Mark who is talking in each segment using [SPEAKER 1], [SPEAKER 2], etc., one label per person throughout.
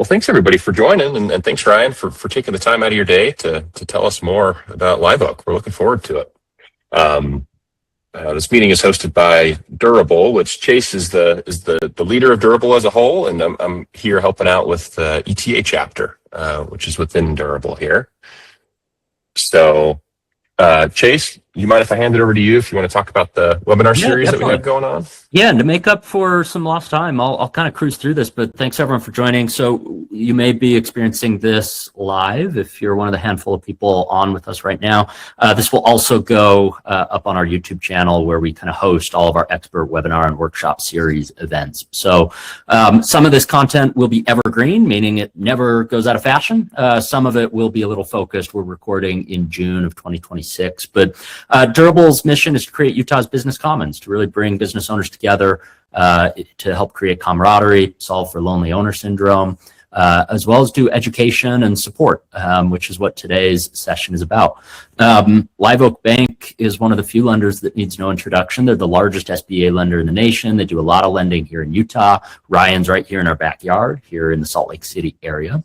[SPEAKER 1] thanks everybody for joining, and thanks Ryan for taking the time out of your day to tell us more about Live Oak. We're looking forward to it. This meeting is hosted by Durable, which Chase is the leader of Durable as a whole, and I'm here helping out with the ETA chapter, which is within Durable here. So, Chase, you mind if I hand it over to you if you want to talk about the webinar series that we have going on?
[SPEAKER 2] Yeah, and to make up for some lost time, I'll kind of cruise through this, but thanks everyone for joining. So you may be experiencing this live if you're one of the handful of people on with us right now. This will also go up on our YouTube channel where we kind of host all of our expert webinar and workshop series events. So some of this content will be evergreen, meaning it never goes out of fashion. Some of it will be a little focused. We're recording in June of 2026, but Durable's mission is to create Utah's business commons, to really bring business owners together to help create camaraderie, solve for lonely owner syndrome, as well as do education and support, which is what today's session is about. Live Oak Bank is one of the few lenders that needs no introduction. They're the largest SBA lender in the nation. They do a lot of lending here in Utah. Ryan's right here in our backyard, here in the Salt Lake City area.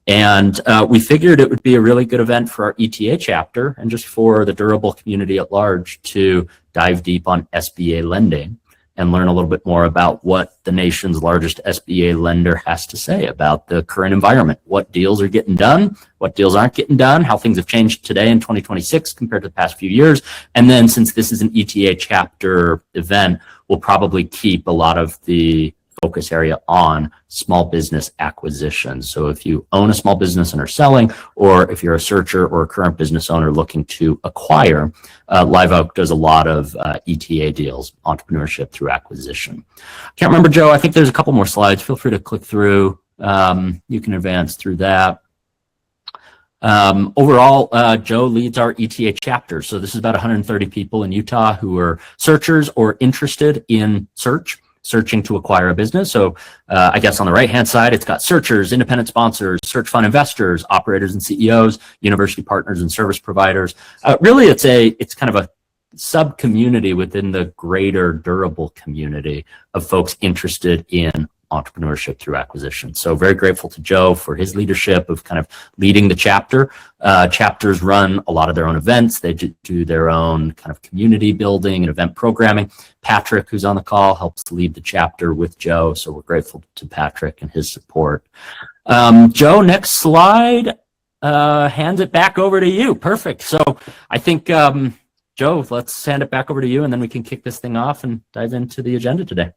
[SPEAKER 2] And we figured it would be a really good event for our ETA chapter and just for the Durable community at large to dive deep on SBA lending and learn a little bit more about what the nation's largest SBA lender has to say about the current environment, what deals are getting done, what deals aren't getting done, how things have changed today in 2026 compared to the past few years. And then since this is an ETA chapter event, we'll probably keep a lot of the focus area on small business acquisition. So if you own a small business and are selling, or if you're a searcher or a current business owner looking to acquire, Live Oak does a lot of ETA deals, entrepreneurship through acquisition. Can't remember, Joe, I think there's a couple more slides. Feel free to click through. You can advance through that. Overall, Joe leads our ETA chapter. So this is about 130 people in Utah who are searchers or interested in searching to acquire a business. So I guess on the right-hand side, it's got searchers, independent sponsors, search fund investors, operators and CEOs, university partners and service providers. Really, it's kind of a sub-community within the greater Durable community of folks interested in entrepreneurship through acquisition. So very grateful to Joe for his leadership of kind of leading the chapter. Chapters run a lot of their own events. They do their own kind of community building and event programming. Patrick, who's on the call, helps lead the chapter with Joe. So we're grateful to Patrick and his support. Joe, next slide, hands it back over to you. Perfect. So I think, Joe, let's hand it back over to you and then we can kick this thing off and dive into the agenda today.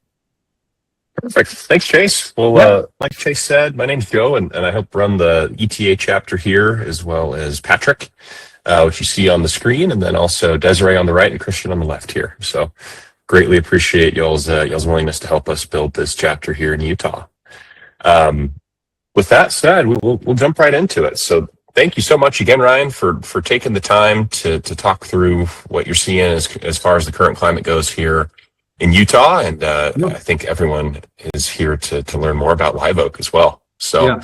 [SPEAKER 1] Perfect. Thanks, Chase. Well, like Chase said, my name's Joe, and I help run the ETA chapter here, as well as Patrick, which you see on the screen, and then also Desiree on the right and Christian on the left here. So greatly appreciate y'all's willingness to help us build this chapter here in Utah. With that said, we'll jump right into it. So thank you so much again, Ryan, for taking the time to talk through what you're seeing as far as the current climate goes here in Utah, and I think everyone is here to learn more about Live Oak as well. So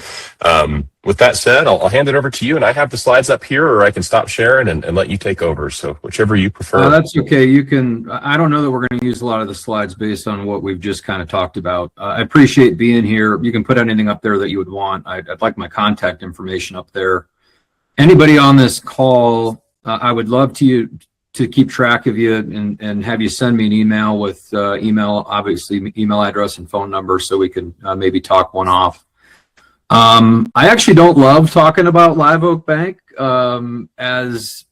[SPEAKER 1] with that said, I'll hand it over to you, and I have the slides up here, or I can stop sharing and let you take over. So whichever you prefer.
[SPEAKER 3] That's okay. You can. I don't know that we're going to use a lot of the slides based on what we've just kind of talked about. I appreciate being here. You can put anything up there that you would want. I'd like my contact information up there. Anybody on this call, I would love to keep track of you and have you send me an email with obviously email address and phone number so we can maybe talk one off. I actually don't love talking about Live Oak Bank as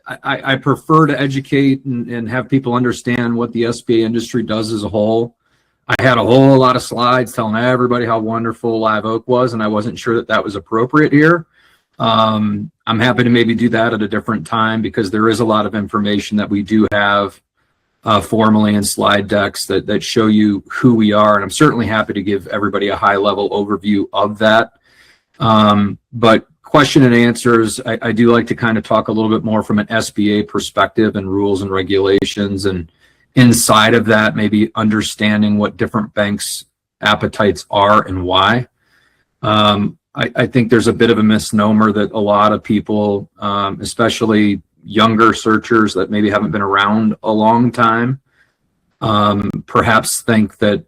[SPEAKER 3] I prefer to educate and have people understand what the SBA industry does as a whole. I had a whole lot of slides telling everybody how wonderful Live Oak was, and I wasn't sure that was appropriate here. I'm happy to maybe do that at a different time because there is a lot of information that we do have formally in slide decks that show you who we are. And I'm certainly happy to give everybody a high level overview of that. But question and answers, I do like to kind of talk a little bit more from an SBA perspective and rules and regulations. And inside of that, maybe understanding what different banks' appetites are and why. I think there's a bit of a misnomer that a lot of people, especially younger searchers that maybe haven't been around a long time, perhaps think that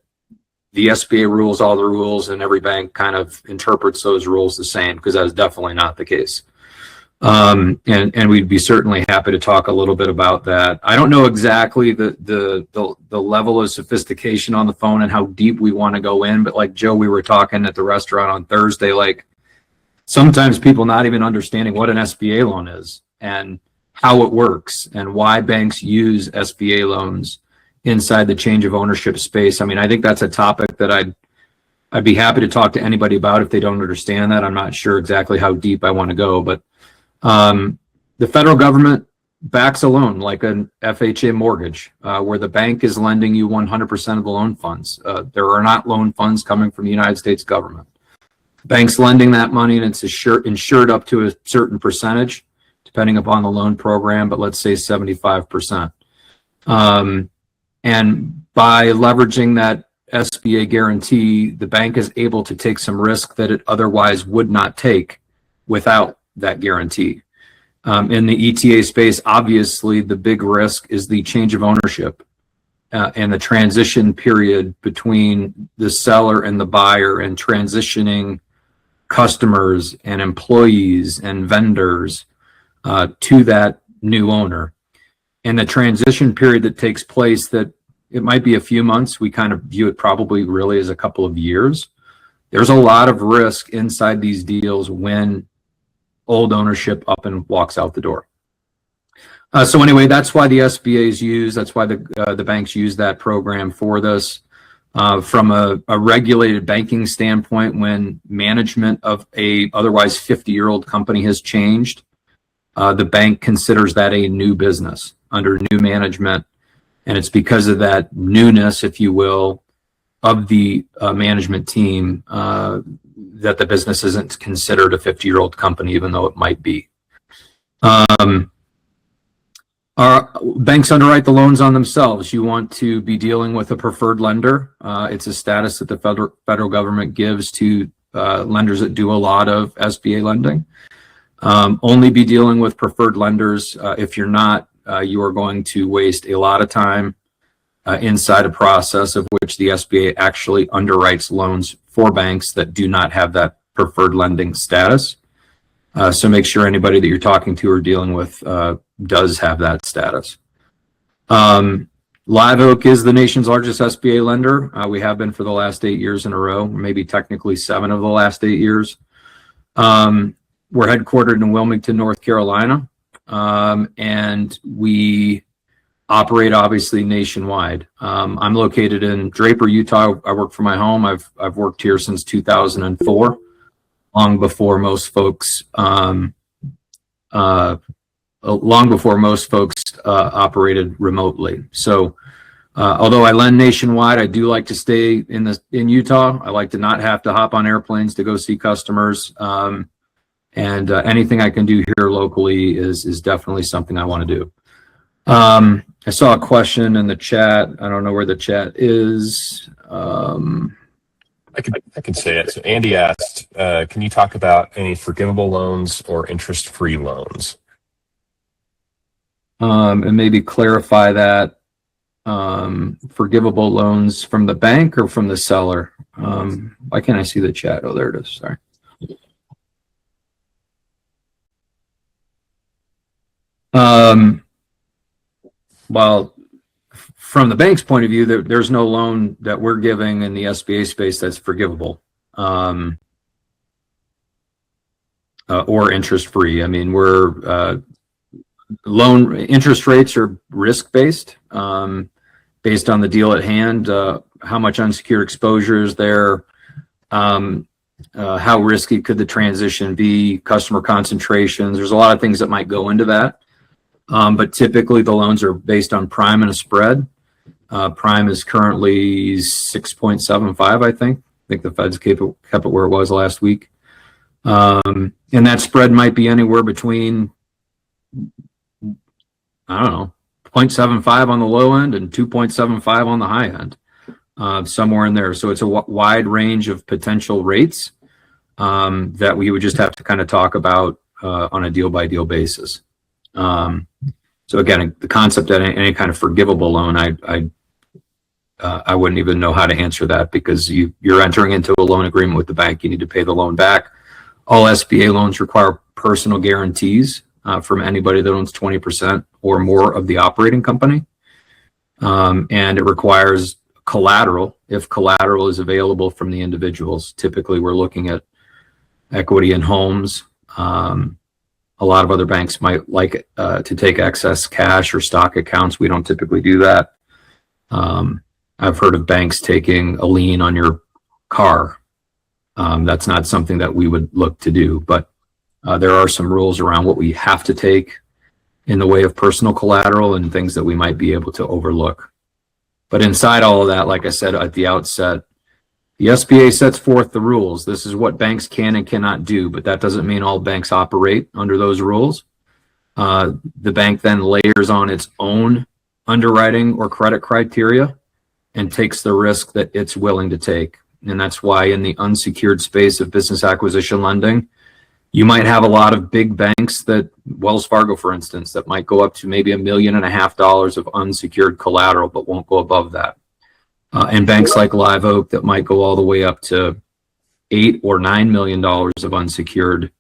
[SPEAKER 3] the SBA rules all the rules and every bank kind of interprets those rules the same, because that is definitely not the case. And we'd be certainly happy to talk a little bit about that. I don't know exactly the level of sophistication on the phone and how deep we want to go in, but like Joe, we were talking at the restaurant on Thursday, like sometimes people not even understanding what an SBA loan is and how it works and why banks use SBA loans inside the change of ownership space. I mean, I think that's a topic that I'd be happy to talk to anybody about if they don't understand that. I'm not sure exactly how deep I want to go, but the federal government backs a loan like an FHA mortgage, where the bank is lending you 100% of the loan funds. There are not loan funds coming from the United States government. Bank's lending that money, and it's insured up to a certain percentage, depending upon the loan program, but let's say 75%. And by leveraging that SBA guarantee, the bank is able to take some risk that it otherwise would not take without that guarantee. In the ETA space, obviously, the big risk is the change of ownership and the transition period between the seller and the buyer, and transitioning customers and employees and vendors to that new owner. And the transition period that takes place, that it might be a few months, we kind of view it probably really as a couple of years. There's a lot of risk inside these deals when old ownership up and walks out the door. So anyway, that's why the SBA is used. That's why the banks use that program for this. From a regulated banking standpoint, when management of a otherwise 50-year-old company has changed, the bank considers that a new business under new management. And it's because of that newness, if you will, of the management team that the business isn't considered a 50-year-old company, even though it might be. Our banks underwrite the loans on themselves. You want to be dealing with a preferred lender. It's a status that the federal government gives to lenders that do a lot of SBA lending. Only be dealing with preferred lenders. If you're not, you are going to waste a lot of time inside a process of which the SBA actually underwrites loans for banks that do not have that preferred lending status. So make sure anybody that you're talking to or dealing with does have that status. Live Oak is the nation's largest SBA lender. We have been for the last 8 years in a row, maybe technically 7 of the last 8 years. We're headquartered in Wilmington, North Carolina, and we operate obviously nationwide. I'm located in Draper, Utah. I work from my home. I've worked here since 2004, long before most folks operated remotely. So although I lend nationwide, I do like to stay in Utah. I like to not have to hop on airplanes to go see customers. And anything I can do here locally is definitely something I want to do. I saw a question in the chat. I don't know where the chat is.
[SPEAKER 1] I can say it. So Andy asked, can you talk about any forgivable loans or interest-free loans?
[SPEAKER 3] And maybe clarify that, forgivable loans from the bank or from the seller? Why can't I see the chat? Oh, there it is. Sorry. Well, from the bank's point of view, there's no loan that we're giving in the SBA space that's forgivable or interest-free. I mean, loan interest rates are risk-based, based on the deal at hand, how much unsecured exposure is there, how risky could the transition be, customer concentrations. There's a lot of things that might go into that. But typically the loans are based on prime and a spread. Prime is currently 6.75, I think. I think the Fed's kept it where it was last week. And that spread might be anywhere between, I don't know, 0.75 on the low end and 2.75 on the high end, somewhere in there. So it's a wide range of potential rates that we would just have to kind of talk about on a deal-by-deal basis. So again, the concept of any kind of forgivable loan, I wouldn't even know how to answer that, because you're entering into a loan agreement with the bank. You need to pay the loan back. All SBA loans require personal guarantees from anybody that owns 20% or more of the operating company. And it requires collateral if collateral is available from the individuals. Typically, we're looking at equity in homes. A lot of other banks might like to take excess cash or stock accounts. We don't typically do that. I've heard of banks taking a lien on your car. That's not something that we would look to do, but there are some rules around what we have to take in the way of personal collateral and things that we might be able to overlook. But inside all of that, like I said at the outset, the SBA sets forth the rules. This is what banks can and cannot do, but that doesn't mean all banks operate under those rules. The bank then layers on its own underwriting or credit criteria and takes the risk that it's willing to take. And that's why in the unsecured space of business acquisition lending, you might have a lot of big banks, that Wells Fargo, for instance, that might go up to maybe $1.5 million of unsecured collateral, but won't go above that. And banks like Live Oak that might go all the way up to $8 or $9 million of unsecured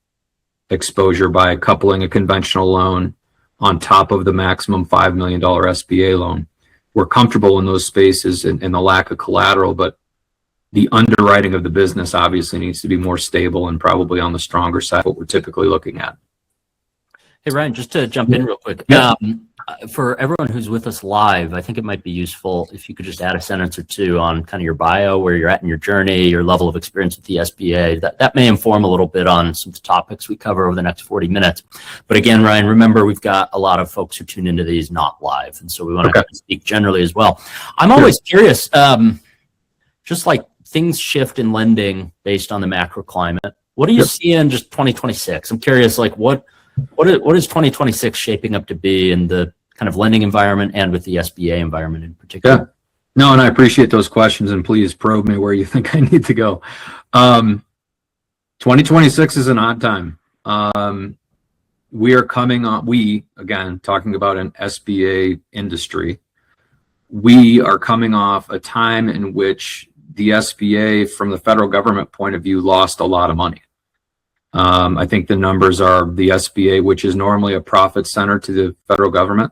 [SPEAKER 3] exposure by coupling a conventional loan on top of the maximum $5 million SBA loan. We're comfortable in those spaces and the lack of collateral, but the underwriting of the business obviously needs to be more stable and probably on the stronger side of what we're typically looking at.
[SPEAKER 2] Hey, Ryan, just to jump in real quick.
[SPEAKER 3] Yeah.
[SPEAKER 2] For everyone who's with us live, I think it might be useful if you could just add a sentence or two on kind of your bio, where you're at in your journey, your level of experience with the SBA. That may inform a little bit on some topics we cover over the next 40 minutes. But again, Ryan, remember, we've got a lot of folks who tune into these not live, and so we want to speak generally as well. I'm always curious, just like things shift in lending based on the macro climate. What do you see in just 2026? I'm curious, like what is 2026 shaping up to be in the kind of lending environment and with the SBA environment in particular?
[SPEAKER 3] Yeah. No, and I appreciate those questions, and please probe me where you think I need to go. 2026 is an odd time. We are coming on, again, talking about an SBA industry, we are coming off a time in which the SBA, from the federal government point of view, lost a lot of money. I think the numbers are the SBA, which is normally a profit center to the federal government,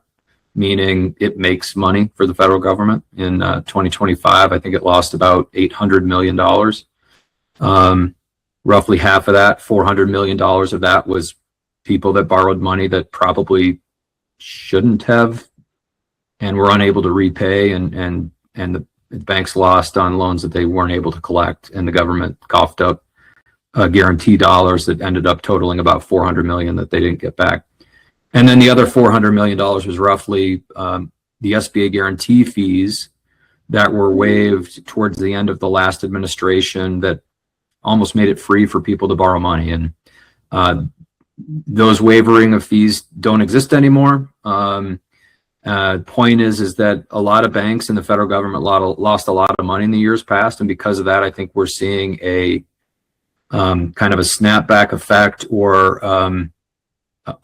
[SPEAKER 3] meaning it makes money for the federal government. In 2025, I think it lost about $800 million. Roughly half of that, $400 million of that, was people that borrowed money that probably shouldn't have and were unable to repay, and the banks lost on loans that they weren't able to collect, and the government coughed up guarantee dollars that ended up totaling about $400 million that they didn't get back. And then the other $400 million was roughly the SBA guarantee fees that were waived towards the end of the last administration, that almost made it free for people to borrow money. And those wavering of fees don't exist anymore. Point is that a lot of banks and the federal government lost a lot of money in the years past. And because of that, I think we're seeing a kind of a snapback effect, or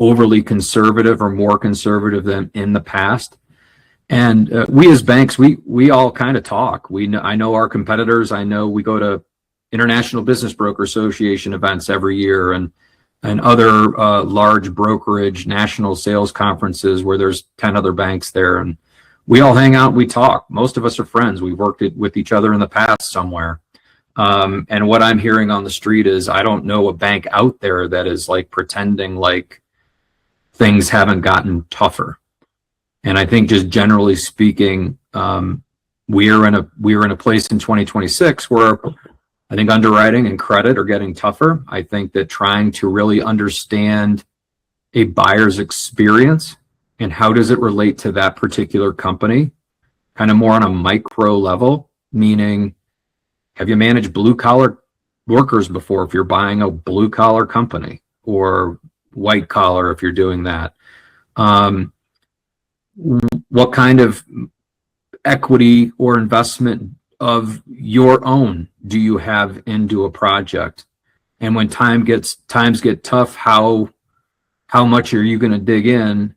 [SPEAKER 3] overly conservative or more conservative than in the past. And we as banks, we all kind of talk. I know our competitors. I know we go to International Business Broker Association events every year, and other large brokerage national sales conferences where there's 10 other banks there, and we all hang out, we talk. Most of us are friends. We've worked with each other in the past somewhere. And what I'm hearing on the street is, I don't know a bank out there that is like pretending like things haven't gotten tougher. And I think, just generally speaking, we're in a place in 2026 where I think underwriting and credit are getting tougher. I think that trying to really understand a buyer's experience and how does it relate to that particular company, kind of more on a micro level, meaning, have you managed blue collar workers before if you're buying a blue collar company, or white collar if you're doing that? What kind of equity or investment of your own do you have into a project? And when times get tough, how much are you going to dig in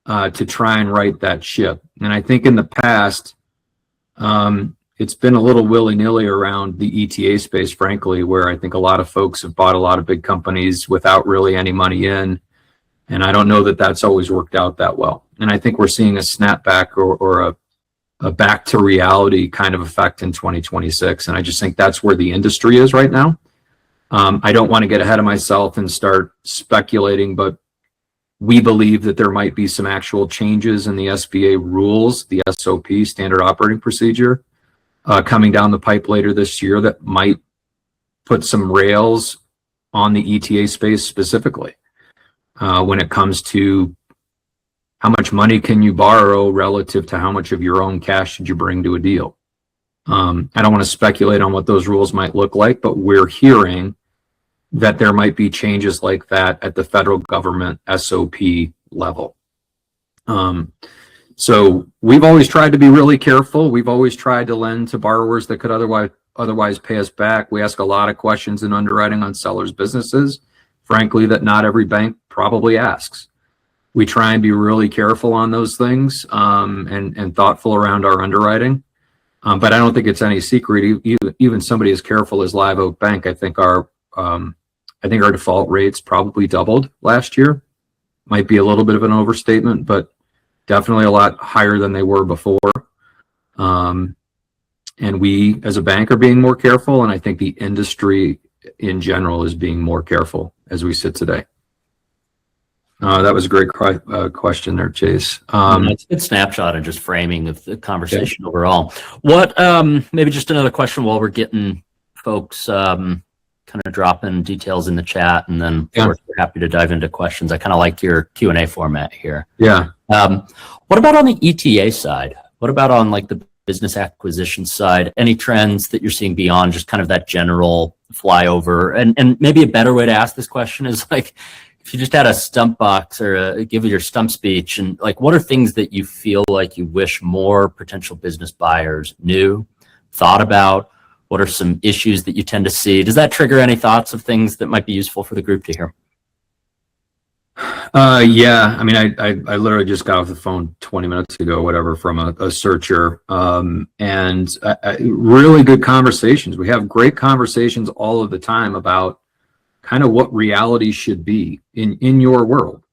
[SPEAKER 3] to try and right that ship? And I think in the past, It's been a little willy-nilly around the ETA space, frankly, where I think a lot of folks have bought a lot of big companies without really any money in. And I don't know that that's always worked out that well. And I think we're seeing a snapback or a back to reality kind of effect in 2026. And I just think that's where the industry is right now. I don't want to get ahead of myself and start speculating, but we believe that there might be some actual changes in the SBA rules, the SOP, standard operating procedure, coming down the pipe later this year that might put some rails on the ETA space specifically when it comes to how much money can you borrow relative to how much of your own cash should you bring to a deal. I don't want to speculate on what those rules might look like, but we're hearing that there might be changes like that at the federal government SOP level. So we've always tried to be really careful. We've always tried to lend to borrowers that could otherwise pay us back. We ask a lot of questions in underwriting on sellers' businesses, frankly, that not every bank probably asks. We try and be really careful on those things and thoughtful around our underwriting. But I don't think it's any secret. Even somebody as careful as Live Oak Bank, I think our default rates probably doubled last year. Might be a little bit of an overstatement, but definitely a lot higher than they were before. And we, as a bank, are being more careful, and I think the industry in general is being more careful as we sit today. That was a great question there, Chase.
[SPEAKER 2] It's a good snapshot and just framing of the conversation overall. What, maybe just another question while we're getting folks kind of dropping details in the chat, and then of course we're happy to dive into questions. I kind of like your Q&A format here.
[SPEAKER 3] Yeah.
[SPEAKER 2] What about on the ETA side? What about on like the business acquisition side? Any trends that you're seeing beyond just kind of that general flyover? And maybe a better way to ask this question is like, if you just had a stump box or give your stump speech, and like, what are things that you feel like you wish more potential business buyers knew, thought about? What are some issues that you tend to see? Does that trigger any thoughts of things that might be useful for the group to hear?
[SPEAKER 3] Yeah, I mean, I literally just got off the phone 20 minutes ago, whatever, from a searcher, and really good conversations. We have great conversations all of the time about kind of what reality should be in your world.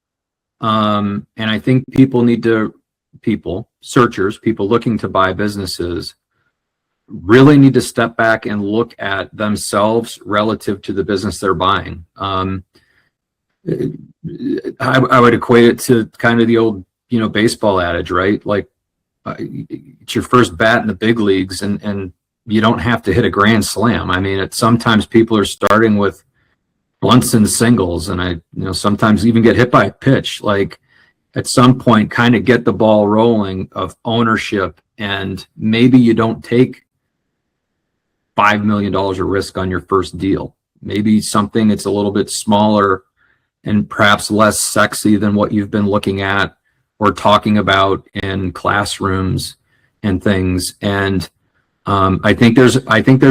[SPEAKER 3] And I think searchers, people looking to buy businesses really need to step back and look at themselves relative to the business they're buying. I would equate it to kind of the old, baseball adage, right? Like it's your first bat in the big leagues, and you don't have to hit a grand slam. I mean, sometimes people are starting with bunts and singles, and I sometimes even get hit by a pitch. Like at some point, kind of get the ball rolling of ownership, and maybe you don't take $5 million of risk on your first deal. Maybe something that's a little bit smaller and perhaps less sexy than what you've been looking at or talking about in classrooms and things. And I think there's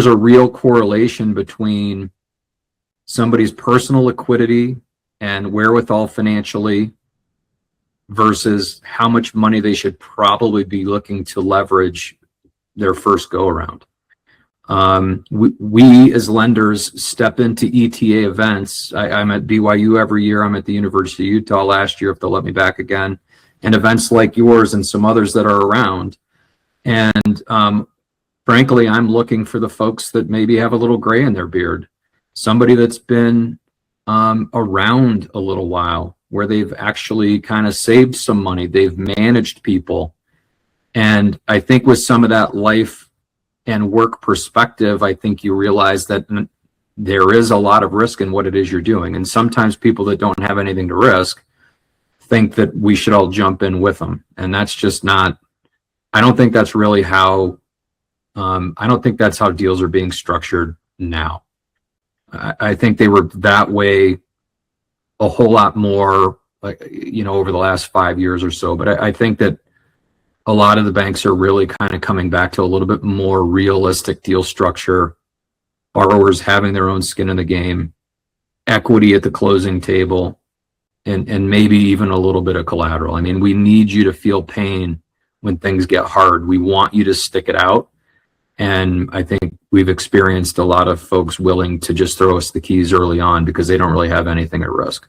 [SPEAKER 3] a real correlation between somebody's personal liquidity and wherewithal financially versus how much money they should probably be looking to leverage their first go around. We as lenders step into ETA events. I'm at BYU every year. I'm at the University of Utah last year, if they'll let me back again, and events like yours and some others that are around. And frankly, I'm looking for the folks that maybe have a little gray in their beard, somebody that's been around a little while, where they've actually kind of saved some money. They've managed people. And I think with some of that life and work perspective, I think you realize that there is a lot of risk in what it is you're doing. And sometimes people that don't have anything to risk think that we should all jump in with them. And that's just not, I don't think that's really how, I don't think that's how deals are being structured now. I think they were that way a whole lot more, like, over the last 5 years or so. But I think that a lot of the banks are really kind of coming back to a little bit more realistic deal structure, borrowers having their own skin in the game, equity at the closing table, and maybe even a little bit of collateral. I mean, we need you to feel pain when things get hard. We want you to stick it out. And I think we've experienced a lot of folks willing to just throw us the keys early on because they don't really have anything at risk.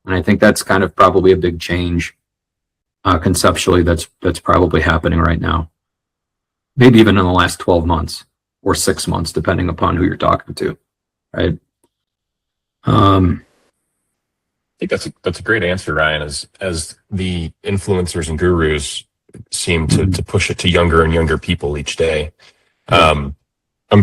[SPEAKER 3] And I think that's kind of probably a big change conceptually that's probably happening right now. Maybe even in the last 12 months or 6 months, depending upon who you're talking to, right?
[SPEAKER 1] I think that's a great answer, Ryan. As the influencers and gurus seem to push it to younger and younger people each day. I'm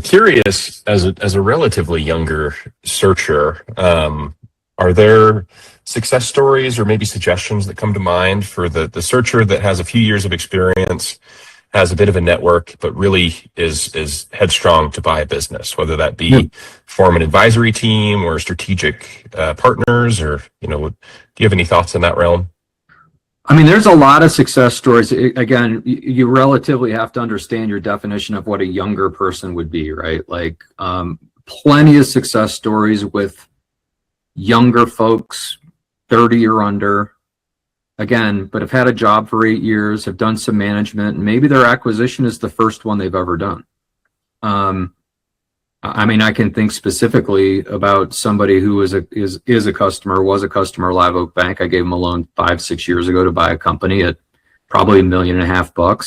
[SPEAKER 1] curious, as a relatively younger searcher, are there success stories or maybe suggestions that come to mind for the searcher that has a few years of experience, has a bit of a network, but really is headstrong to buy a business, whether that be form an advisory team or strategic partners, or, do you have any thoughts in that realm?
[SPEAKER 3] I mean, there's a lot of success stories. Again, you relatively have to understand your definition of what a younger person would be, right? Like, plenty of success stories with younger folks, 30 or under, again, but have had a job for 8 years, have done some management, and maybe their acquisition is the first one they've ever done. I mean, I can think specifically about somebody who was a customer of Live Oak Bank. I gave him a loan 5-6 years ago to buy a company at probably $1.5 million.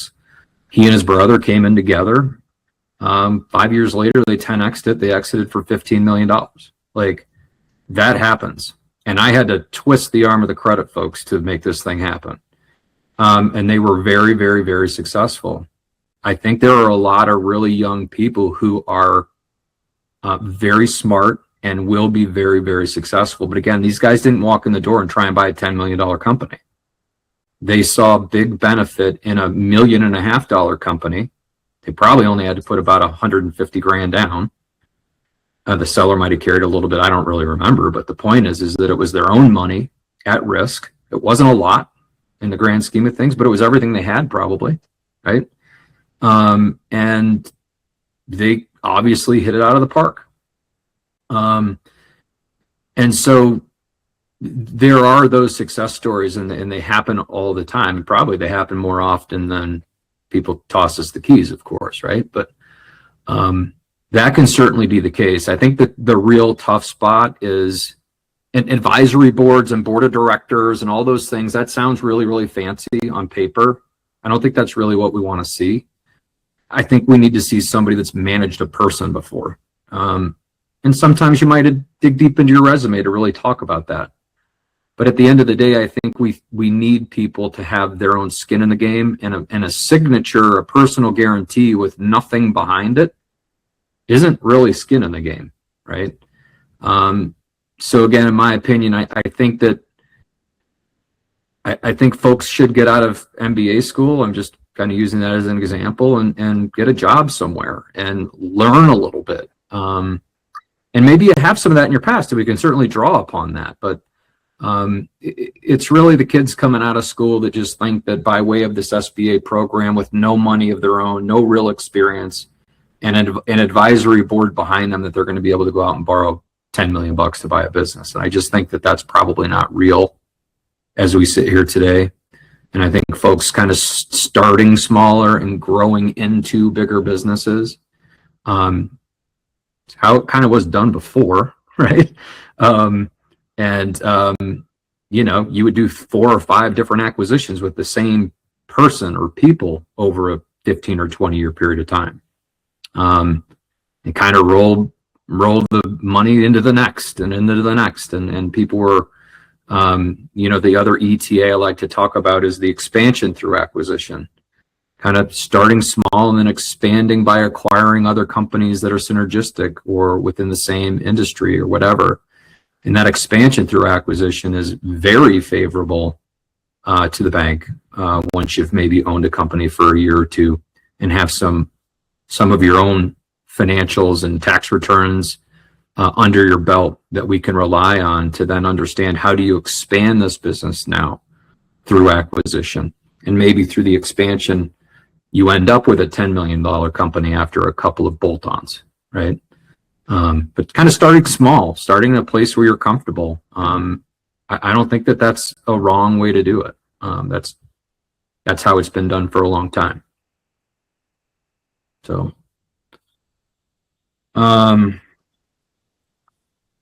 [SPEAKER 3] He and his brother came in together. 5 years later, they 10x'd it. They exited for $15 million. Like, that happens. And I had to twist the arm of the credit folks to make this thing happen. And they were very, very, very successful. I think there are a lot of really young people who are very smart and will be very, very successful. But again, these guys didn't walk in the door and try and buy a $10 million company. They saw big benefit in $1.5 million company. They probably only had to put about 150 grand down. The seller might have carried a little bit. I don't really remember, but the point is that it was their own money at risk. It wasn't a lot in the grand scheme of things, but it was everything they had probably, right? And they obviously hit it out of the park. And so there are those success stories, and they happen all the time. And probably they happen more often than people toss us the keys, of course, right? But that can certainly be the case. I think that the real tough spot is advisory boards and board of directors and all those things. That sounds really, really fancy on paper. I don't think that's really what we want to see. I think we need to see somebody that's managed a person before. And sometimes you might dig deep into your resume to really talk about that. But at the end of the day, I think we need people to have their own skin in the game, and a signature, a personal guarantee with nothing behind it isn't really skin in the game, right? So again, in my opinion, I think that I think folks should get out of MBA school. I'm just kind of using that as an example, and get a job somewhere and learn a little bit. And maybe you have some of that in your past, and we can certainly draw upon that. But it's really the kids coming out of school that just think that by way of this SBA program with no money of their own, no real experience, and an advisory board behind them, that they're going to be able to go out and borrow $10 million to buy a business. And I just think that that's probably not real as we sit here today. And I think folks kind of starting smaller and growing into bigger businesses, how it kind of was done before, right? You would do 4 or 5 different acquisitions with the same person or people over a 15 or 20 year period of time. And kind of rolled the money into the next and into the next. And people were, the other ETA I like to talk about is the expansion through acquisition, kind of starting small and then expanding by acquiring other companies that are synergistic or within the same industry or whatever. And that expansion through acquisition is very favorable to the bank once you've maybe owned a company for a year or two and have some of your own financials and tax returns under your belt that we can rely on to then understand how do you expand this business now through acquisition. And maybe through the expansion, you end up with a $10 million company after a couple of bolt-ons, right? But kind of starting small, starting in a place where you're comfortable. I don't think that that's a wrong way to do it. That's how it's been done for a long time. So, I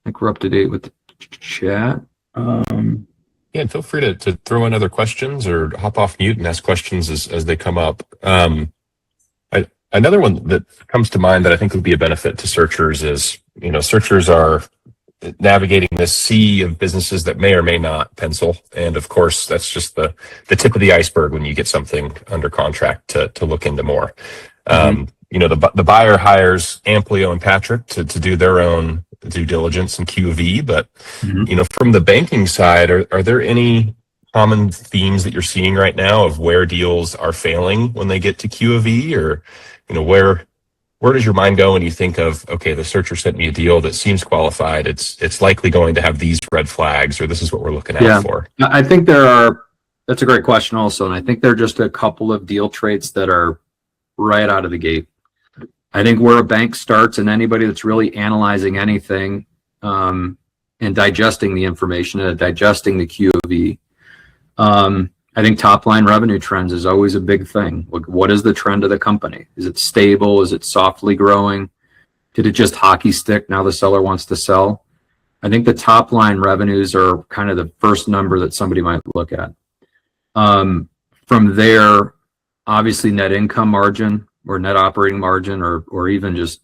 [SPEAKER 3] think we're up to date with the chat.
[SPEAKER 1] Yeah, and feel free to throw in other questions or hop off mute and ask questions as they come up. Another one that comes to mind that I think would be a benefit to searchers is, searchers are navigating this sea of businesses that may or may not pencil. And of course, that's just the tip of the iceberg when you get something under contract to look into more. The buyer hires Amplio and Patrick to do their own due diligence and QV, but from the banking side, are there any common themes that you're seeing right now of where deals are failing when they get to QV, or where does your mind go when you think of, okay, the searcher sent me a deal that seems qualified, it's likely going to have these red flags, or this is what we're looking out for?
[SPEAKER 3] I think that's a great question also, and I think there are just a couple of deal traits that are right out of the gate. I think where a bank starts, and anybody that's really analyzing anything and digesting the information and digesting the QOV, I think top line revenue trends is always a big thing. What is the trend of the company? Is it stable? Is it softly growing? Did it just hockey stick? Now the seller wants to sell. I think the top line revenues are kind of the first number that somebody might look at. From there, obviously net income margin or net operating margin, or even just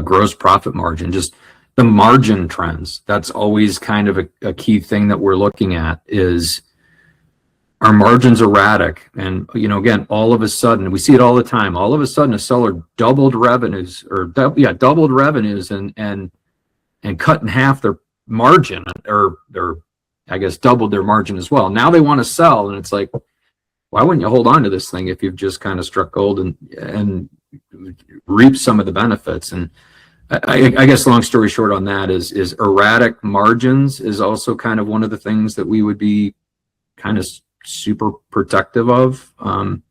[SPEAKER 3] gross profit margin, just the margin trends. That's always kind of a key thing that we're looking at. Is our margins erratic? And again, all of a sudden, we see it all the time. All of a sudden, a seller doubled revenues, and cut in half their margin, or I guess doubled their margin as well. Now they want to sell, and it's like, why wouldn't you hold on to this thing if you've just kind of struck gold and reaped some of the benefits? And I guess long story short on that is erratic margins is also kind of one of the things that we would be kind of super protective of, and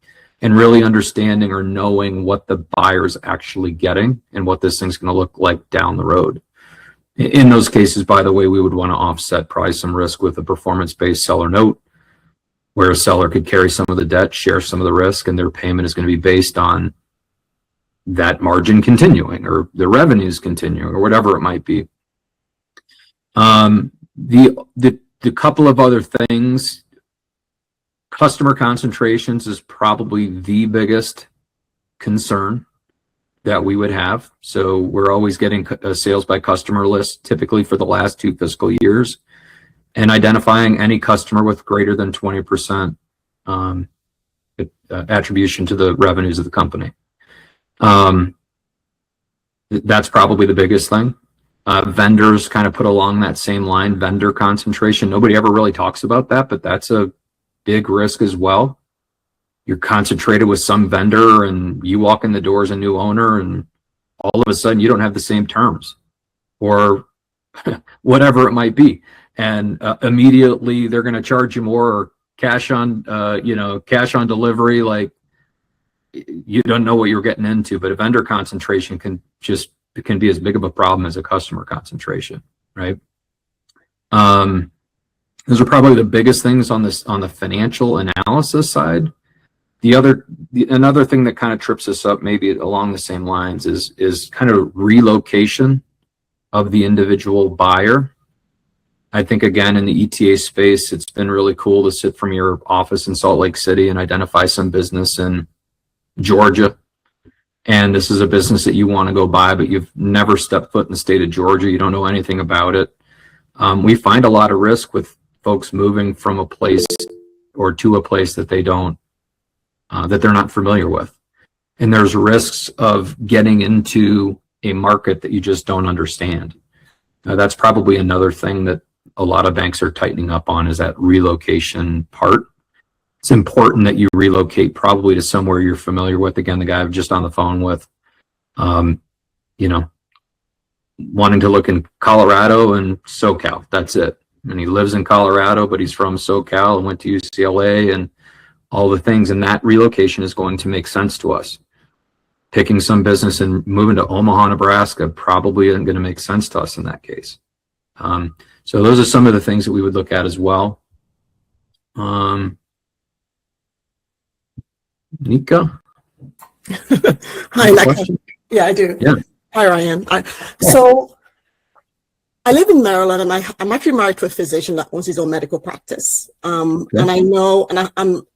[SPEAKER 3] really understanding or knowing what the buyer's actually getting and what this thing's going to look like down the road. In those cases, by the way, we would want to offset probably some risk with a performance-based seller note, where a seller could carry some of the debt, share some of the risk, and their payment is going to be based on that margin continuing, or the revenues continuing, or whatever it might be. The couple of other things, customer concentrations is probably the biggest concern that we would have. So we're always getting a sales by customer list, typically for the last 2 fiscal years, and identifying any customer with greater than 20% attribution to the revenues of the company. That's probably the biggest thing. Vendors kind of put along that same line, vendor concentration. Nobody ever really talks about that, but that's a big risk as well. You're concentrated with some vendor, and you walk in the door as a new owner, and all of a sudden you don't have the same terms, or whatever it might be. And immediately they're going to charge you more, or cash on delivery. Like, you don't know what you're getting into. But a vendor concentration can be as big of a problem as a customer concentration, right? Those are probably the biggest things on the financial analysis side. Another thing that kind of trips us up, maybe along the same lines, is kind of relocation of the individual buyer. I think, again, in the ETA space, it's been really cool to sit from your office in Salt Lake City and identify some business in Georgia. And this is a business that you want to go buy, but you've never stepped foot in the state of Georgia. You don't know anything about it. We find a lot of risk with folks moving from a place or to a place that they're not familiar with. And there's risks of getting into a market that you just don't understand. That's probably another thing that a lot of banks are tightening up on, is that relocation part. It's important that you relocate probably to somewhere you're familiar with. Again, the guy I'm just on the phone with, wanting to look in Colorado and SoCal. That's it. And he lives in Colorado, but he's from SoCal and went to UCLA and all the things. And that relocation is going to make sense to us. Picking some business and moving to Omaha, Nebraska probably isn't going to make sense to us in that case. So those are some of the things that we would look at as well. Nika?
[SPEAKER 4] Hi, yeah, I do.
[SPEAKER 3] Yeah.
[SPEAKER 4] Hi, Ryan. So I live in Maryland, and I'm actually married to a physician that owns his own medical practice. And I know,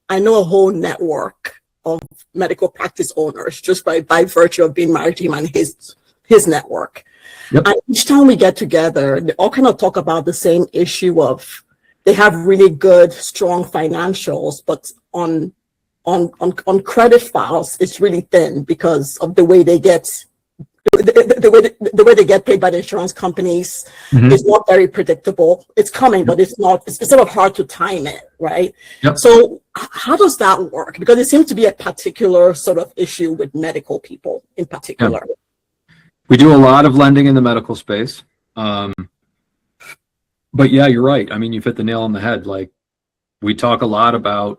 [SPEAKER 4] I know a whole network of medical practice owners just by virtue of being married to him and his network.
[SPEAKER 3] Yep.
[SPEAKER 4] And each time we get together, they all kind of talk about the same issue of they have really good, strong financials, but on credit files, it's really thin because of the way they get the way they get paid by the insurance companies. Is not very predictable. It's coming, but it's not. It's sort of hard to time it, right?
[SPEAKER 3] Yep.
[SPEAKER 4] So how does that work? Because it seems to be a particular sort of issue with medical people in particular.
[SPEAKER 3] Yep. We do a lot of lending in the medical space. But yeah, you're right. I mean, you've hit the nail on the head. Like, we talk a lot about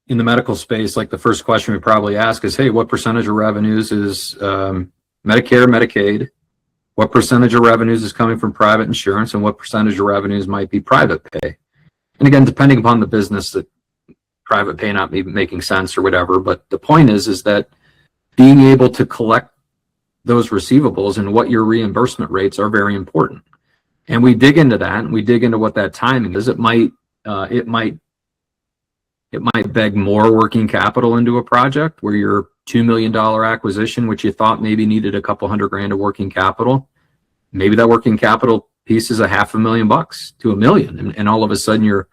[SPEAKER 3] in the medical space, like the first question we probably ask is, hey, what percentage of revenues is Medicare, Medicaid? What percentage of revenues is coming from private insurance, and what percentage of revenues might be private pay? And again, depending upon the business, that private pay not be making sense or whatever. But the point is that being able to collect those receivables and what your reimbursement rates are very important. And we dig into that, and we dig into what that timing is. It might beg more working capital into a project where your $2 million acquisition, which you thought maybe needed a couple $100,000 of working capital, maybe that working capital piece is $500,000 to $1 million, and all of a sudden your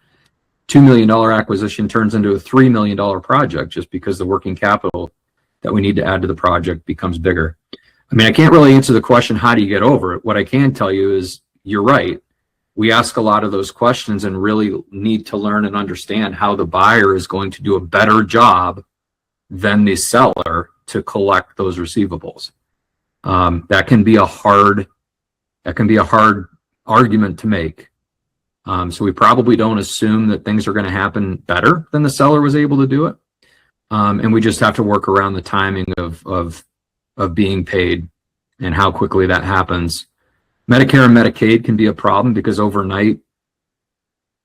[SPEAKER 3] $2 million acquisition turns into a $3 million project just because the working capital that we need to add to the project becomes bigger. I mean, I can't really answer the question, how do you get over it? What I can tell you is, you're right. We ask a lot of those questions and really need to learn and understand how the buyer is going to do a better job than the seller to collect those receivables. That can be a hard argument to make. So we probably don't assume that things are going to happen better than the seller was able to do it. And we just have to work around the timing of being paid and how quickly that happens. Medicare and Medicaid can be a problem because overnight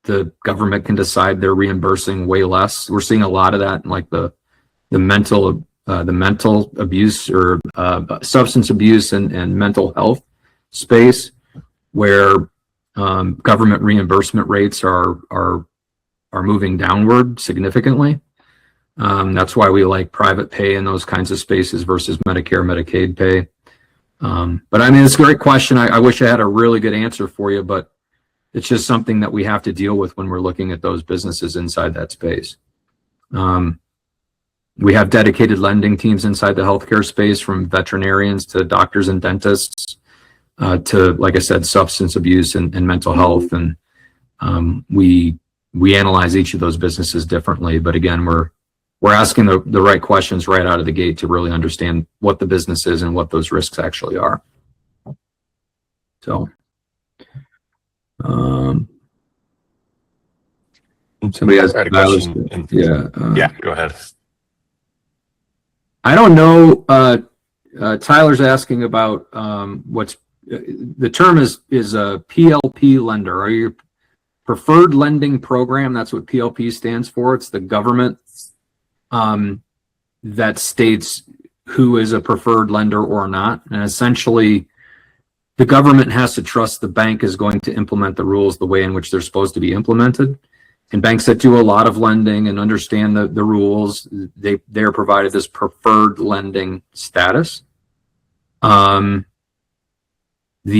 [SPEAKER 3] the government can decide they're reimbursing way less. We're seeing a lot of that in like the mental abuse or substance abuse and mental health space, where government reimbursement rates are moving downward significantly. That's why we like private pay in those kinds of spaces versus Medicare, Medicaid pay. But I mean, it's a great question. I wish I had a really good answer for you, but it's just something that we have to deal with when we're looking at those businesses inside that space. We have dedicated lending teams inside the healthcare space, from veterinarians to doctors and dentists, to, like I said, substance abuse and mental health. And we analyze each of those businesses differently. But again, we're asking the right questions right out of the gate to really understand what the business is and what those risks actually are. So, somebody has
[SPEAKER 1] a question. Yeah, go ahead.
[SPEAKER 3] I don't know. Tyler's asking about what's the term is a PLP lender. Are you preferred lending program? That's what PLP stands for. It's the government that states who is a preferred lender or not. And essentially, the government has to trust the bank is going to implement the rules the way in which they're supposed to be implemented. And banks that do a lot of lending and understand the rules, they're provided this preferred lending status. The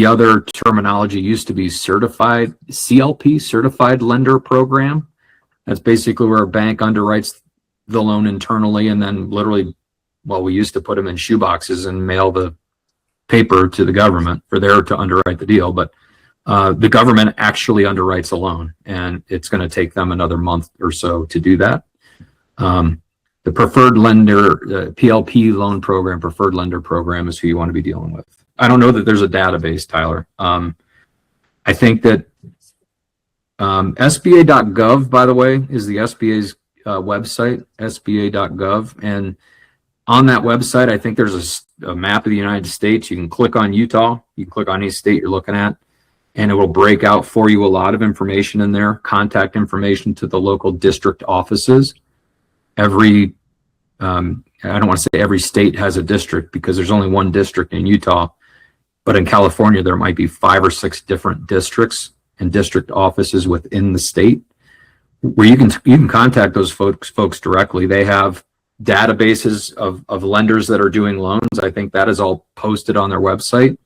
[SPEAKER 3] other terminology used to be certified, CLP, certified lender program. That's basically where a bank underwrites the loan internally, and then literally, well, we used to put them in shoeboxes and mail the paper to the government for there to underwrite the deal. But the government actually underwrites a loan, and it's going to take them another month or so to do that. The preferred lender, PLP loan program, preferred lender program is who you want to be dealing with. I don't know that there's a database, Tyler. I think that SBA.gov, by the way, is the SBA's website, SBA.gov. And on that website, I think there's a map of the United States. You can click on Utah. You can click on any state you're looking at, and it will break out for you a lot of information in there, contact information to the local district offices. Every I don't want to say every state has a district because there's only one district in Utah, but in California, there might be 5 or 6 different districts and district offices within the state where you can contact those folks directly. They have databases of lenders that are doing loans. I think that is all posted on their website.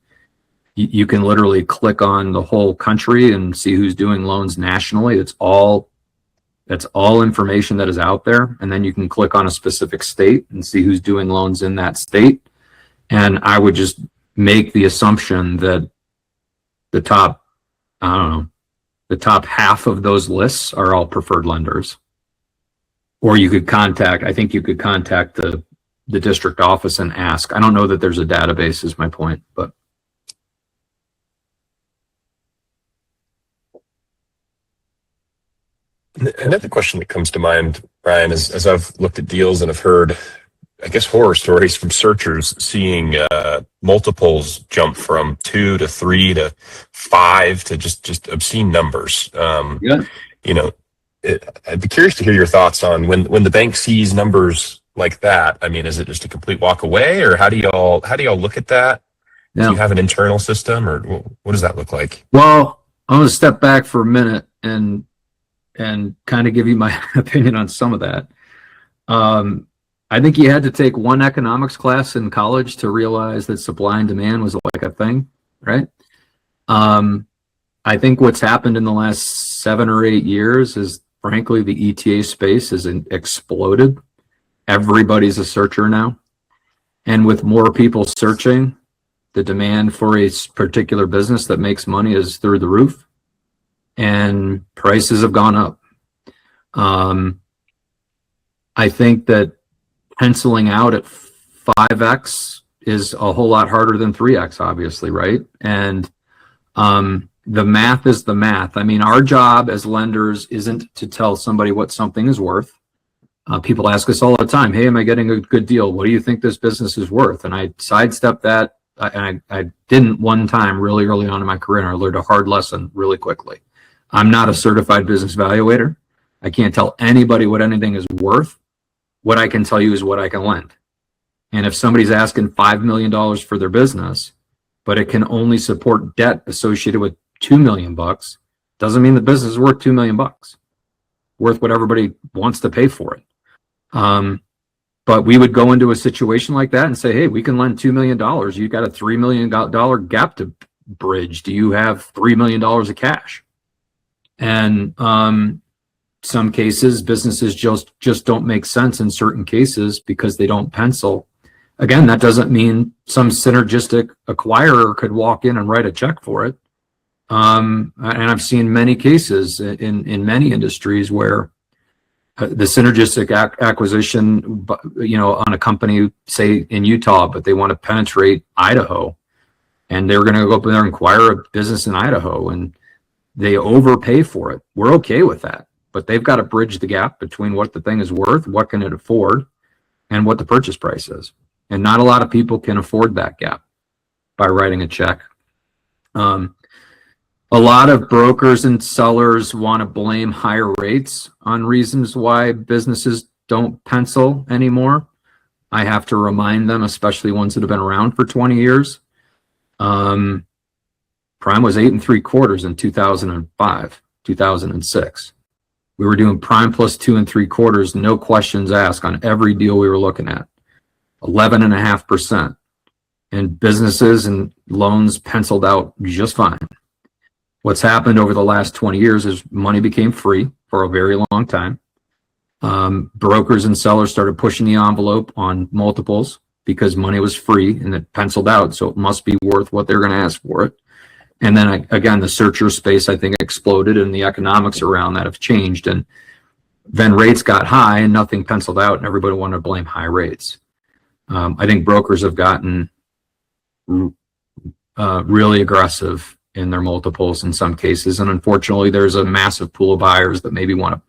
[SPEAKER 3] You can literally click on the whole country and see who's doing loans nationally. That's all information that is out there. And then you can click on a specific state and see who's doing loans in that state. And I would just make the assumption that the top half of those lists are all preferred lenders. Or I think you could contact the district office and ask. I don't know that there's a database is my point, but.
[SPEAKER 1] Another question that comes to mind, Brian, is as I've looked at deals and have heard, I guess, horror stories from searchers seeing multiples jump from 2 to 3 to 5 to just obscene numbers. I'd be curious to hear your thoughts on when the bank sees numbers like that. I mean, is it just a complete walk away, or how do y'all look at that? Yeah. Do you have an internal system, or what does that look like?
[SPEAKER 3] Well, I'm going to step back for a minute and kind of give you my opinion on some of that. I think you had to take one economics class in college to realize that supply and demand was like a thing, right? I think what's happened in the last 7 or 8 years is, frankly, the ETA space has exploded. Everybody's a searcher now. And with more people searching, the demand for a particular business that makes money is through the roof. And prices have gone up. I think that penciling out at 5x is a whole lot harder than 3x, obviously, right? And the math is the math. I mean, our job as lenders isn't to tell somebody what something is worth. People ask us all the time, hey, am I getting a good deal? What do you think this business is worth? And I sidestepped that. And I didn't one time really early on in my career, and I learned a hard lesson really quickly. I'm not a certified business evaluator. I can't tell anybody what anything is worth. What I can tell you is what I can lend. And if somebody's asking $5 million for their business, but it can only support debt associated with $2 million, doesn't mean the business is worth $2 million. Worth what everybody wants to pay for it. But we would go into a situation like that and say, hey, we can lend $2 million. You've got a $3 million gap to bridge. Do you have $3 million of cash? And some cases, businesses just don't make sense in certain cases because they don't pencil. Again, that doesn't mean some synergistic acquirer could walk in and write a check for it. And I've seen many cases in many industries where the synergistic acquisition, on a company, say in Utah, but they want to penetrate Idaho, and they're going to go up there and acquire a business in Idaho, and they overpay for it. We're okay with that, but they've got to bridge the gap between what the thing is worth, what can it afford, and what the purchase price is. And not a lot of people can afford that gap by writing a check. A lot of brokers and sellers want to blame higher rates on reasons why businesses don't pencil anymore. I have to remind them, especially ones that have been around for 20 years. Prime was 8 3/4 in 2005, 2006. We were doing prime plus 2 3/4, no questions asked on every deal we were looking at. 11.5%. And businesses and loans penciled out just fine. What's happened over the last 20 years is money became free for a very long time. Brokers and sellers started pushing the envelope on multiples because money was free and it penciled out, so it must be worth what they're going to ask for it. And then again, the searcher space, I think, exploded, and the economics around that have changed. And then rates got high and nothing penciled out, and everybody wanted to blame high rates. I think brokers have gotten really aggressive in their multiples in some cases, and unfortunately, there's a massive pool of buyers that maybe want to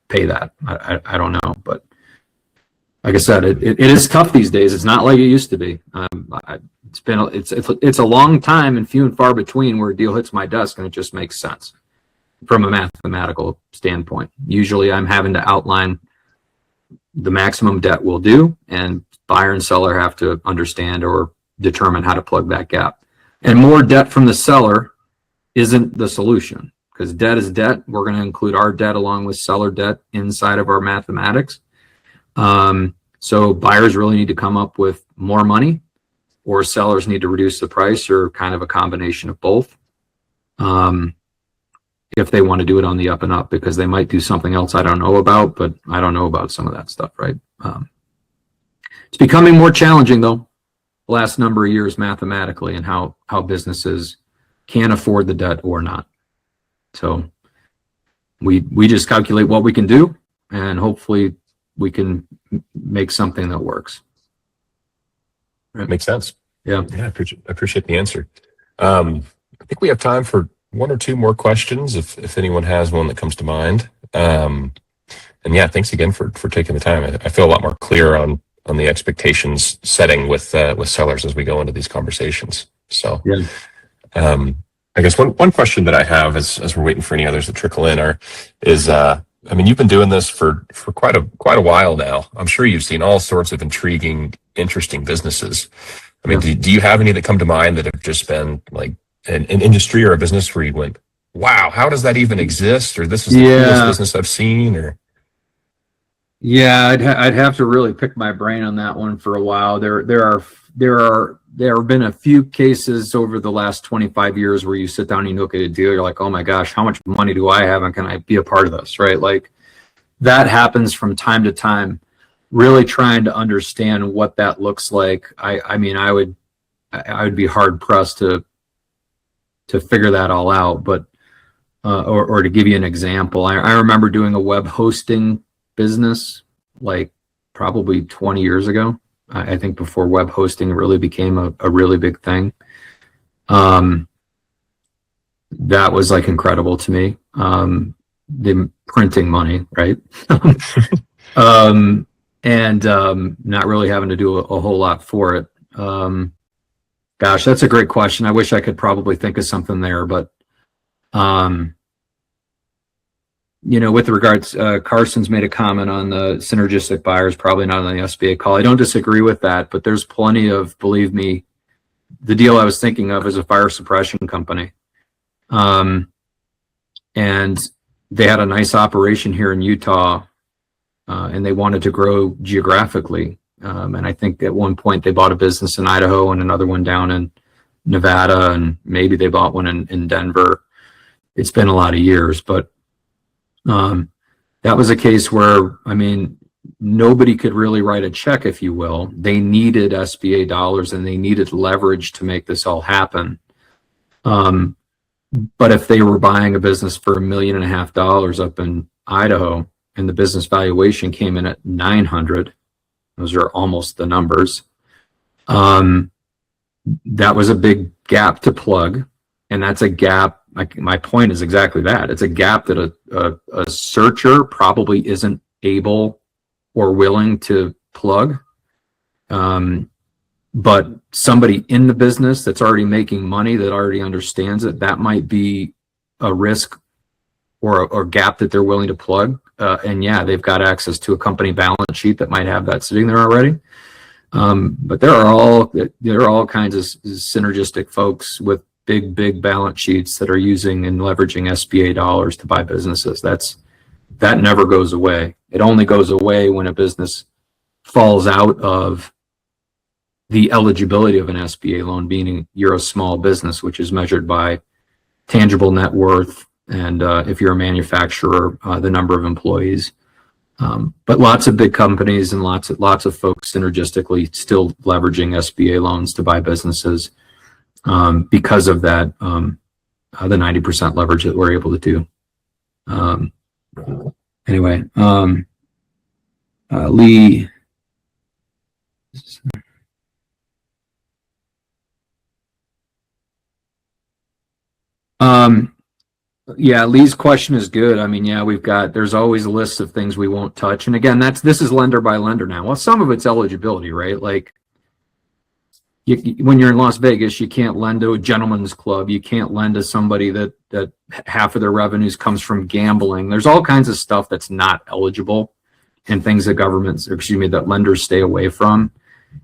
[SPEAKER 3] pay that. I don't know, but like I said, it is tough these days. It's not like it used to be. It's a long time and few and far between where a deal hits my desk and it just makes sense from a mathematical standpoint. Usually, I'm having to outline the maximum debt will do, and buyer and seller have to understand or determine how to plug that gap. And more debt from the seller isn't the solution, because debt is debt. We're going to include our debt along with seller debt inside of our mathematics. So buyers really need to come up with more money, or sellers need to reduce the price, or kind of a combination of both. If they want to do it on the up and up, because they might do something else I don't know about, but I don't know about some of that stuff, right? It's becoming more challenging, though, the last number of years mathematically, and how businesses can afford the debt or not. So we just calculate what we can do, and hopefully we can make something that works.
[SPEAKER 1] That makes sense.
[SPEAKER 3] Yeah.
[SPEAKER 1] I appreciate the answer. I think we have time for one or two more questions if anyone has one that comes to mind. And yeah, thanks again for taking the time. I feel a lot more clear on the expectations setting with sellers as we go into these conversations. So
[SPEAKER 3] Yeah.
[SPEAKER 1] I guess one question that I have as we're waiting for any others to trickle in is I mean, you've been doing this for quite a while now. I'm sure you've seen all sorts of intriguing, interesting businesses. I mean, do you have any that come to mind that have just been like an industry or a business where you went, wow, how does that even exist? Or this is the coolest business I've seen? Or
[SPEAKER 3] yeah, I'd have to really pick my brain on that one for a while. There have been a few cases over the last 25 years where you sit down and you look at a deal, you're like, oh my gosh, how much money do I have, and can I be a part of this, right? Like, that happens from time to time. Really trying to understand what that looks like. I mean, I would be hard pressed to figure that all out, but or to give you an example, I remember doing a web hosting business like probably 20 years ago. I think before web hosting really became a really big thing. That was like incredible to me. The printing money, right? And not really having to do a whole lot for it. Gosh, that's a great question. I wish I could probably think of something there, but with regards, Carson's made a comment on the synergistic buyers, probably not on the SBA call. I don't disagree with that, but there's plenty of, believe me, the deal I was thinking of is a fire suppression company. And they had a nice operation here in Utah, and they wanted to grow geographically. And I think at one point they bought a business in Idaho and another one down in Nevada, and maybe they bought one in Denver. It's been a lot of years, but that was a case where, I mean, nobody could really write a check, if you will. They needed SBA dollars and they needed leverage to make this all happen. But if they were buying a business for $1.5 million up in Idaho and the business valuation came in at 900, those are almost the numbers. That was a big gap to plug, and that's a gap. My point is exactly that. It's a gap that a searcher probably isn't able or willing to plug. But somebody in the business that's already making money, that already understands it, that might be a risk or a gap that they're willing to plug. And yeah, they've got access to a company balance sheet that might have that sitting there already. But there are all kinds of synergistic folks with big balance sheets that are using and leveraging SBA dollars to buy businesses. That never goes away. It only goes away when a business falls out of the eligibility of an SBA loan, meaning you're a small business, which is measured by tangible net worth, and if you're a manufacturer, the number of employees. But lots of big companies and lots of folks synergistically still leveraging SBA loans to buy businesses because of that, the 90% leverage that we're able to do. Anyway, Lee. Yeah, Lee's question is good. I mean, yeah, there's always a list of things we won't touch. And again, this is lender by lender now. Well, some of it's eligibility, right? Like when you're in Las Vegas, you can't lend to a gentleman's club. You can't lend to somebody that half of their revenues comes from gambling. There's all kinds of stuff that's not eligible. and things that that lenders stay away from.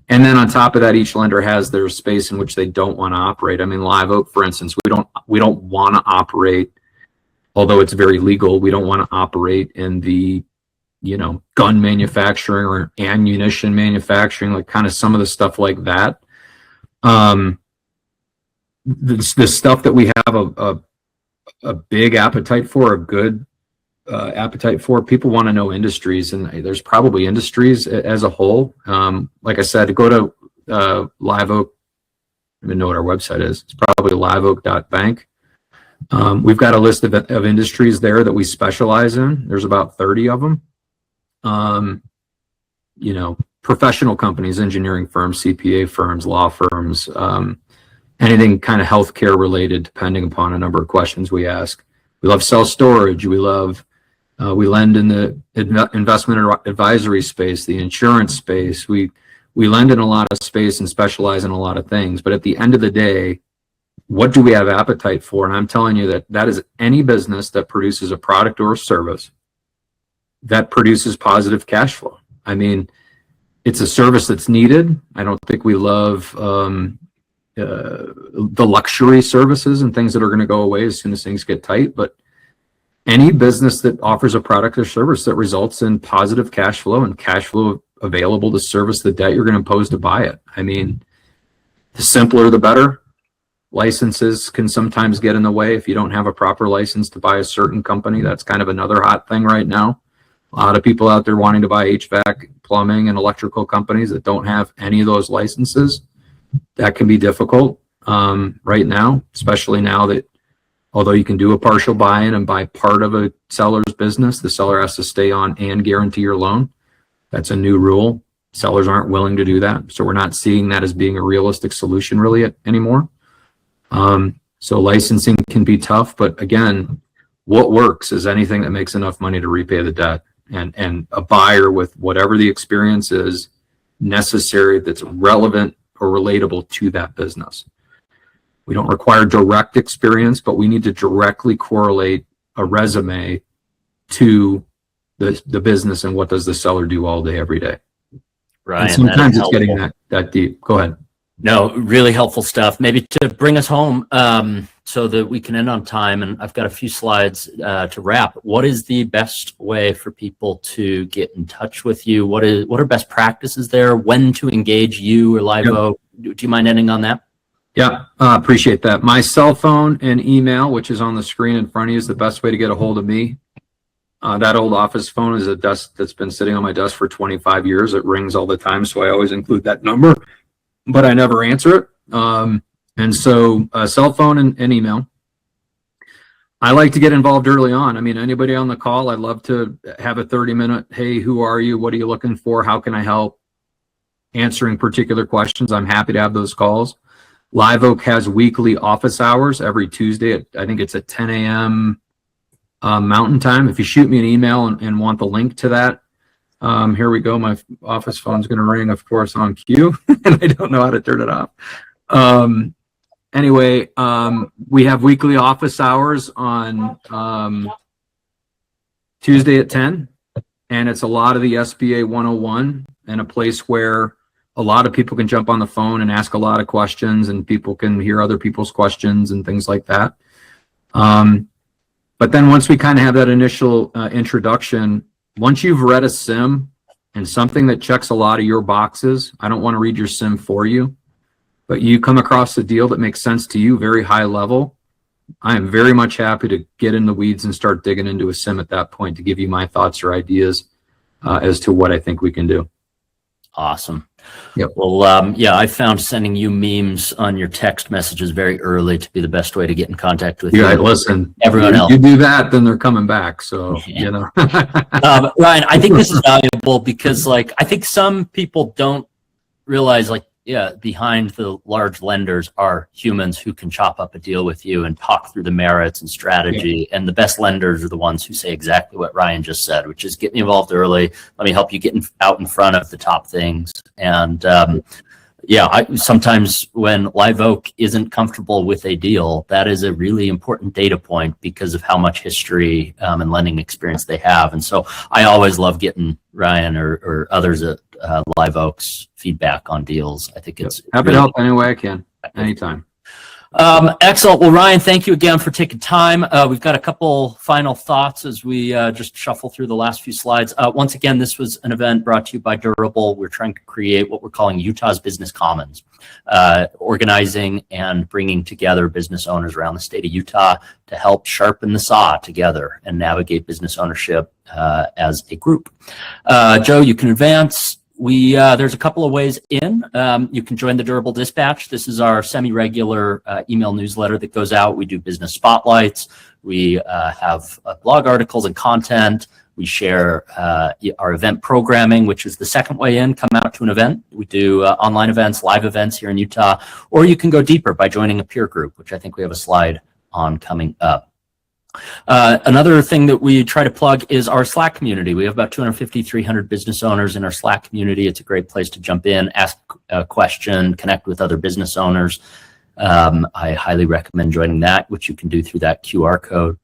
[SPEAKER 3] And then on top of that, each lender has their space in which they don't want to operate. I mean, Live Oak, for instance, we don't want to operate, although it's very legal. We don't want to operate in the, gun manufacturing or ammunition manufacturing, like kind of some of the stuff like that. The stuff that we have a big appetite for, a good appetite for. People want to know industries, and there's probably industries as a whole. Like I said, go to Live Oak. I don't even know what our website is. It's probably liveoak.bank. We've got a list of industries there that we specialize in. There's about 30 of them. Professional companies, engineering firms, CPA firms, law firms, anything kind of healthcare related, depending upon a number of questions we ask. We love self-storage. We lend in the investment advisory space, the insurance space. We lend in a lot of space and specialize in a lot of things. But at the end of the day, what do we have appetite for? And I'm telling you that is any business that produces a product or a service that produces positive cash flow. I mean, it's a service that's needed. I don't think we love the luxury services and things that are going to go away as soon as things get tight. But any business that offers a product or service that results in positive cash flow and cash flow available to service the debt you're going to impose to buy it. I mean, the simpler, the better. Licenses can sometimes get in the way if you don't have a proper license to buy a certain company. That's kind of another hot thing right now. A lot of people out there wanting to buy HVAC, plumbing, and electrical companies that don't have any of those licenses. That can be difficult right now, especially now that although you can do a partial buy-in and buy part of a seller's business, the seller has to stay on and guarantee your loan. That's a new rule. Sellers aren't willing to do that. So we're not seeing that as being a realistic solution really anymore. So licensing can be tough, but again, what works is anything that makes enough money to repay the debt, and a buyer with whatever the experience is necessary that's relevant or relatable to that business. We don't require direct experience, but we need to directly correlate a resume to the business and what does the seller do all day, every day.
[SPEAKER 2] Right.
[SPEAKER 3] And sometimes it's getting that deep. Go ahead.
[SPEAKER 2] No, really helpful stuff. Maybe to bring us home so that we can end on time, and I've got a few slides to wrap. What is the best way for people to get in touch with you? What are best practices there? When to engage you or Live Oak? Do you mind ending on that?
[SPEAKER 3] Yeah, appreciate that. My cell phone and email, which is on the screen in front of you, is the best way to get a hold of me. That old office phone is a desk that's been sitting on my desk for 25 years. It rings all the time, so I always include that number, but I never answer it. And so cell phone and email. I like to get involved early on. I mean, anybody on the call, I'd love to have a 30-minute, hey, who are you? What are you looking for? How can I help? Answering particular questions. I'm happy to have those calls. Live Oak has weekly office hours every Tuesday. I think it's at 10 a.m. Mountain time. If you shoot me an email and want the link to that, here we go. My office phone's going to ring, of course, on cue, and I don't know how to turn it off. Anyway, we have weekly office hours on Tuesday at 10, and it's a lot of the SBA 101 and a place where a lot of people can jump on the phone and ask a lot of questions, and people can hear other people's questions and things like that. But then once we kind of have that initial introduction, once you've read a CIM and something that checks a lot of your boxes, I don't want to read your CIM for you, but you come across a deal that makes sense to you, very high level, I am very much happy to get in the weeds and start digging into a CIM at that point to give you my thoughts or ideas as to what I think we can do.
[SPEAKER 2] Awesome.
[SPEAKER 3] Yep.
[SPEAKER 2] Well, yeah, I found sending you memes on your text messages very early to be the best way to get in contact with you.
[SPEAKER 3] Yeah, listen,
[SPEAKER 2] everyone else.
[SPEAKER 3] You do that, then they're coming back. So, you know.
[SPEAKER 2] Ryan, I think this is valuable because, like, I think some people don't realize, like, yeah, behind the large lenders are humans who can chop up a deal with you and talk through the merits and strategy. Yeah. And the best lenders are the ones who say exactly what Ryan just said, which is get me involved early. Let me help you get out in front of the top things. And yeah, sometimes when Live Oak isn't comfortable with a deal, that is a really important data point because of how much history and lending experience they have. And so I always love getting Ryan or others at Live Oak's feedback on deals. I think it's
[SPEAKER 3] happy to help any way I can, anytime.
[SPEAKER 2] Excellent. Well, Ryan, thank you again for taking time. We've got a couple final thoughts as we just shuffle through the last few slides. Once again, this was an event brought to you by Durable. We're trying to create what we're calling Utah's Business Commons, organizing and bringing together business owners around the state of Utah to help sharpen the saw together and navigate business ownership as a group. Joe, you can advance. There's a couple of ways in. You can join the Durable Dispatch. This is our semi-regular email newsletter that goes out. We do business spotlights. We have blog articles and content. We share our event programming, which is the second way in. Come out to an event. We do online events, live events here in Utah, or you can go deeper by joining a peer group, which I think we have a slide on coming up. Another thing that we try to plug is our Slack community. We have about 250, 300 business owners in our Slack community. It's a great place to jump in, ask a question, connect with other business owners. I highly recommend joining that, which you can do through that QR code.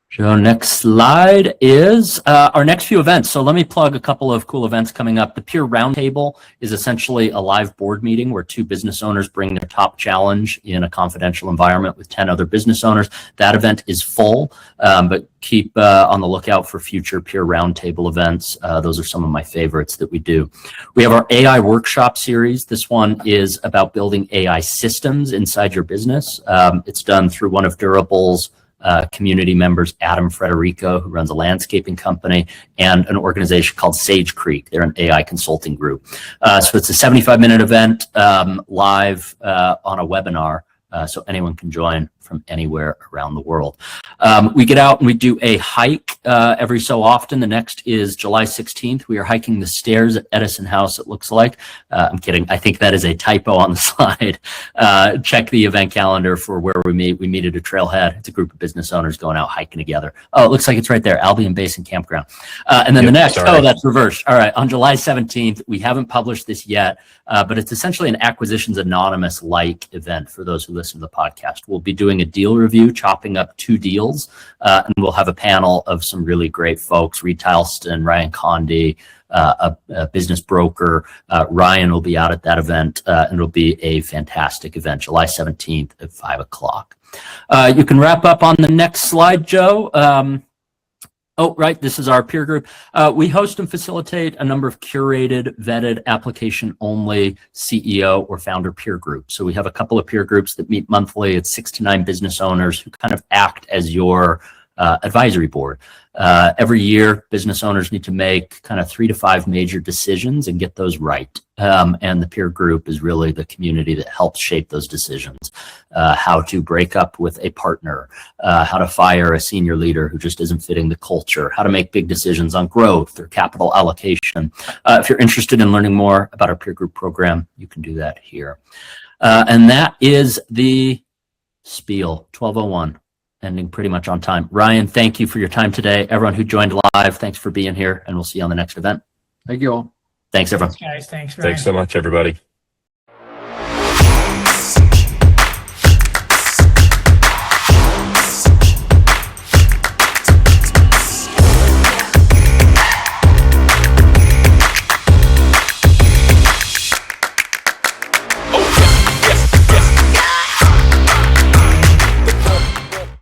[SPEAKER 2] Joe, next slide is our next few events. So let me plug a couple of cool events coming up. The Peer Roundtable is essentially a live board meeting where 2 business owners bring their top challenge in a confidential environment with 10 other business owners. That event is full, but keep on the lookout for future Peer Roundtable events. Those are some of my favorites that we do. We have our AI workshop series. This one is about building AI systems inside your business. It's done through one of Durable's community members, Adam Frederico, who runs a landscaping company, and an organization called Sage Creek. They're an AI consulting group. So it's a 75-minute event live on a webinar, so anyone can join from anywhere around the world. We get out and we do a hike every so often. The next is July 16th. We are hiking the stairs at Edison House, it looks like. I'm kidding. I think that is a typo on the slide. Check the event calendar for where we meet. We meet at a trailhead. It's a group of business owners going out hiking together. Oh, it looks like it's right there, Albion Basin Campground. And then the next, oh, that's reversed. All right, on July 17th, we haven't published this yet, but it's essentially an Acquisitions Anonymous-like event for those who listen to the podcast. We'll be doing a deal review, chopping up 2 deals, and we'll have a panel of some really great folks, Reed Tileston, Ryan Condi, a business broker. Ryan will be out at that event, and it'll be a fantastic event, July 17th at 5 o'clock. You can wrap up on the next slide, Joe. Oh, right. This is our peer group. We host and facilitate a number of curated, vetted, application-only CEO or founder peer groups. So we have a couple of peer groups that meet monthly. It's 6 to 9 business owners who kind of act as your advisory board. Every year, business owners need to make kind of 3 to 5 major decisions and get those right. And the peer group is really the community that helps shape those decisions. How to break up with a partner, how to fire a senior leader who just isn't fitting the culture, how to make big decisions on growth or capital allocation. If you're interested in learning more about our peer group program, you can do that here. And that is the spiel, 12:01. Ending pretty much on time. Ryan, thank you for your time today. Everyone who joined live, thanks for being here, and we'll see you on the next event.
[SPEAKER 3] Thank you all.
[SPEAKER 2] Thanks, everyone.
[SPEAKER 5] Thanks, guys. Thanks, Ryan.
[SPEAKER 1] Thanks so much, everybody.